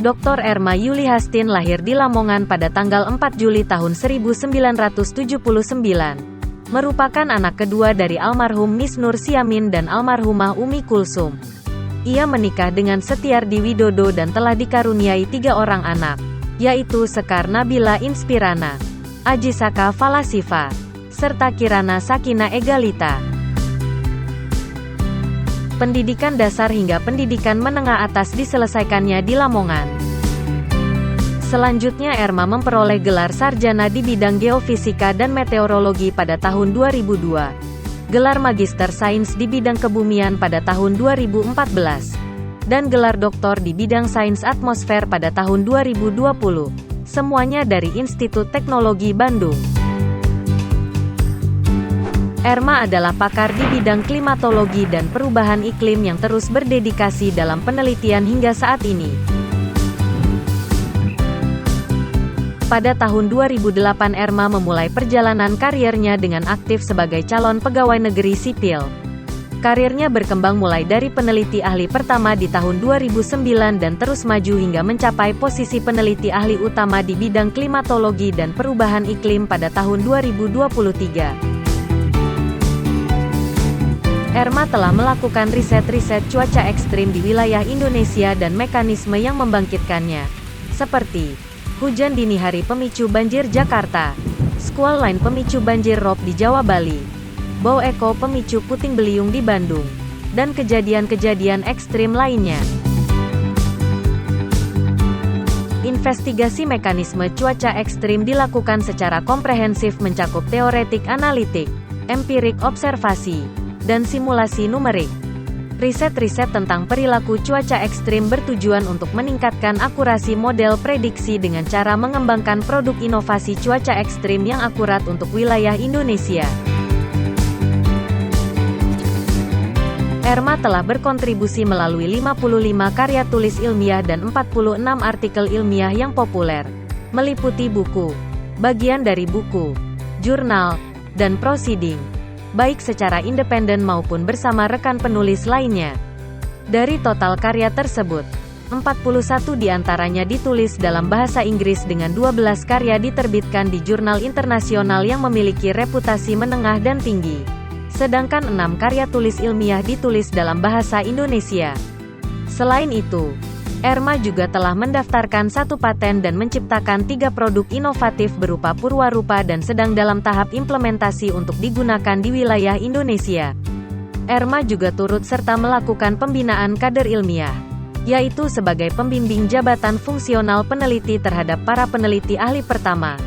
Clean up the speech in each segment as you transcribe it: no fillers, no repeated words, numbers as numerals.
Dr. Erma Yuli Hastin lahir di Lamongan pada tanggal 4 Juli tahun 1979. Merupakan anak kedua dari almarhum Miss Nur Siamin dan almarhumah Umi Kulsum. Ia menikah dengan Setiardi Widodo dan telah dikaruniai 3 orang anak, yaitu Sekar Nabila Inspirana, Ajisaka Falasifa, serta Kirana Sakina Egalita. Pendidikan dasar hingga pendidikan menengah atas diselesaikannya di Lamongan. Selanjutnya Erma memperoleh gelar sarjana di bidang geofisika dan meteorologi pada tahun 2002, gelar magister sains di bidang kebumian pada tahun 2014, dan gelar doktor di bidang sains atmosfer pada tahun 2020, semuanya dari Institut Teknologi Bandung. Erma adalah pakar di bidang klimatologi dan perubahan iklim yang terus berdedikasi dalam penelitian hingga saat ini. Pada tahun 2008 Erma memulai perjalanan karirnya dengan aktif sebagai calon pegawai negeri sipil. Karirnya berkembang mulai dari peneliti ahli pertama di tahun 2009 dan terus maju hingga mencapai posisi peneliti ahli utama di bidang klimatologi dan perubahan iklim pada tahun 2023. Erma telah melakukan riset-riset cuaca ekstrim di wilayah Indonesia dan mekanisme yang membangkitkannya, seperti hujan dini hari pemicu banjir Jakarta, squall line pemicu banjir rob di Jawa Bali, bau eko pemicu puting beliung di Bandung, dan kejadian-kejadian ekstrim lainnya. Investigasi mekanisme cuaca ekstrim dilakukan secara komprehensif mencakup teoretik analitik, empirik observasi, dan simulasi numerik. Riset-riset tentang perilaku cuaca ekstrim bertujuan untuk meningkatkan akurasi model prediksi dengan cara mengembangkan produk inovasi cuaca ekstrim yang akurat untuk wilayah Indonesia. Erma telah berkontribusi melalui 55 karya tulis ilmiah dan 46 artikel ilmiah yang populer, meliputi buku, bagian dari buku, jurnal, dan proceeding, baik secara independen maupun bersama rekan penulis lainnya. Dari total karya tersebut, 41 diantaranya ditulis dalam bahasa Inggris dengan 12 karya diterbitkan di jurnal internasional yang memiliki reputasi menengah dan tinggi. Sedangkan 6 karya tulis ilmiah ditulis dalam bahasa Indonesia. Selain itu, Erma juga telah mendaftarkan 1 paten dan menciptakan 3 produk inovatif berupa purwarupa dan sedang dalam tahap implementasi untuk digunakan di wilayah Indonesia. Erma juga turut serta melakukan pembinaan kader ilmiah, yaitu sebagai pembimbing jabatan fungsional peneliti terhadap para peneliti ahli pertama,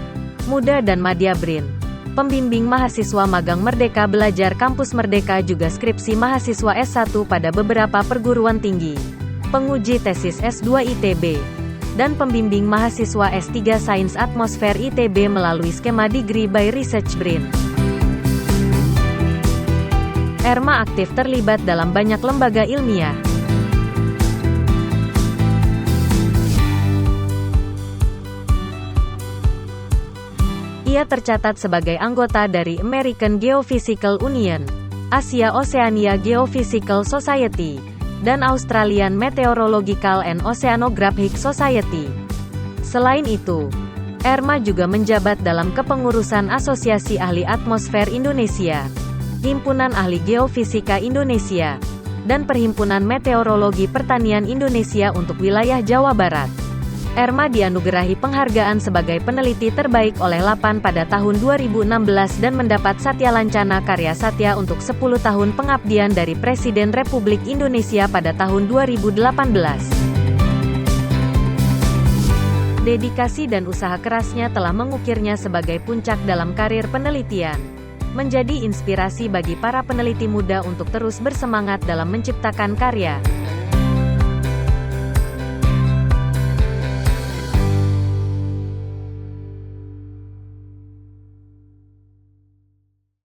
muda dan madya BRIN, pembimbing mahasiswa magang Merdeka Belajar Kampus Merdeka juga skripsi mahasiswa S1 pada beberapa perguruan tinggi, penguji tesis S2 ITB, dan pembimbing mahasiswa S3 Sains Atmosfer ITB melalui skema Degree by Research BRIN. Erma aktif terlibat dalam banyak lembaga ilmiah. Ia tercatat sebagai anggota dari American Geophysical Union, Asia Oceania Geophysical Society, dan Australian Meteorological and Oceanographic Society. Selain itu, Erma juga menjabat dalam kepengurusan Asosiasi Ahli Atmosfer Indonesia, Himpunan Ahli Geofisika Indonesia, dan Perhimpunan Meteorologi Pertanian Indonesia untuk wilayah Jawa Barat. Erma dianugerahi penghargaan sebagai peneliti terbaik oleh LAPAN pada tahun 2016 dan mendapat Satya Lancana Karya Satya untuk 10 tahun pengabdian dari Presiden Republik Indonesia pada tahun 2018. Dedikasi dan usaha kerasnya telah mengukirnya sebagai puncak dalam karir penelitian, menjadi inspirasi bagi para peneliti muda untuk terus bersemangat dalam menciptakan karya.